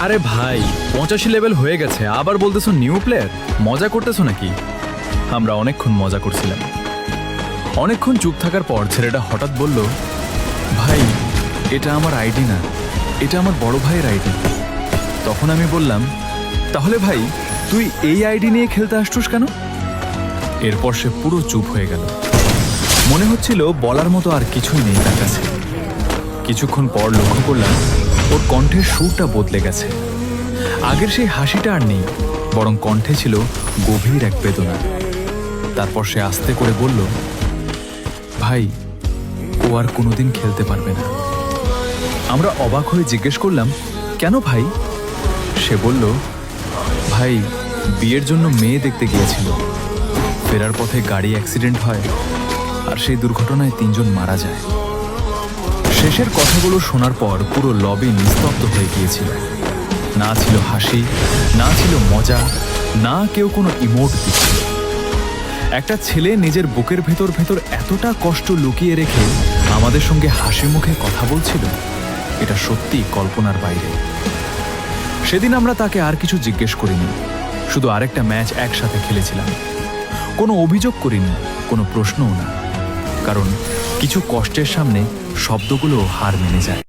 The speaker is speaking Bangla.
আরে ভাই 85 লেভেল হয়ে গেছে, আবার বলতেছো নিউ প্লেয়ার? মজা করতেছো নাকি? আমরা অনেকক্ষণ মজা করছিলাম। অনেকক্ষণ চুপ থাকার পর ছেলেটা হঠাৎ বলল, ভাই এটা আমার আইডি না, এটা আমার বড় ভাইয়ের আইডি। তখন আমি বললাম, তাহলে ভাই তুই এই আইডি নিয়ে খেলতে আসছিস কেন? এরপর সে পুরো চুপ হয়ে গেল। মনে হচ্ছিল বলার মতো আর কিছুই নেই তার কাছে। কিছুক্ষণ পর লক্ষ্য করলাম ওর কণ্ঠের সুরটা বদলে গেছে। আগের সেই হাসিটা আর নেই, বরং কণ্ঠে ছিল গভীর এক বেদনা। তারপর সে আস্তে করে বলল, ভাই ও আর কোনোদিন খেলতে পারবে না। আমরা অবাক হয়ে জিজ্ঞেস করলাম, কেন ভাই? সে বলল, ভাই বিয়ের জন্য মেয়ে দেখতে গিয়েছিল, ফেরার পথে গাড়ি অ্যাক্সিডেন্ট হয় আর সেই দুর্ঘটনায় 3 জন মারা যায়। শেষের কথাগুলো শোনার পর পুরো লবি নিস্তব্ধ হয়ে গিয়েছিল। না ছিল হাসি, না ছিল মজা, না কেউ কোনো ইমোট দিচ্ছিল। একটা ছেলে নিজের বুকের ভেতর ভেতর এতটা কষ্ট লুকিয়ে রেখে আমাদের সঙ্গে হাসি মুখে কথা বলছিল, এটা সত্যি কল্পনার বাইরে। সেদিন আমরা তাকে আর কিছু জিজ্ঞেস করিনি, শুধু আরেকটা ম্যাচ একসাথে খেলেছিলাম। কোনো অভিযোগ করিনি, কোনো প্রশ্নও না, কারণ কিছু কষ্টের সামনে শব্দগুলো হার মেনে যায়।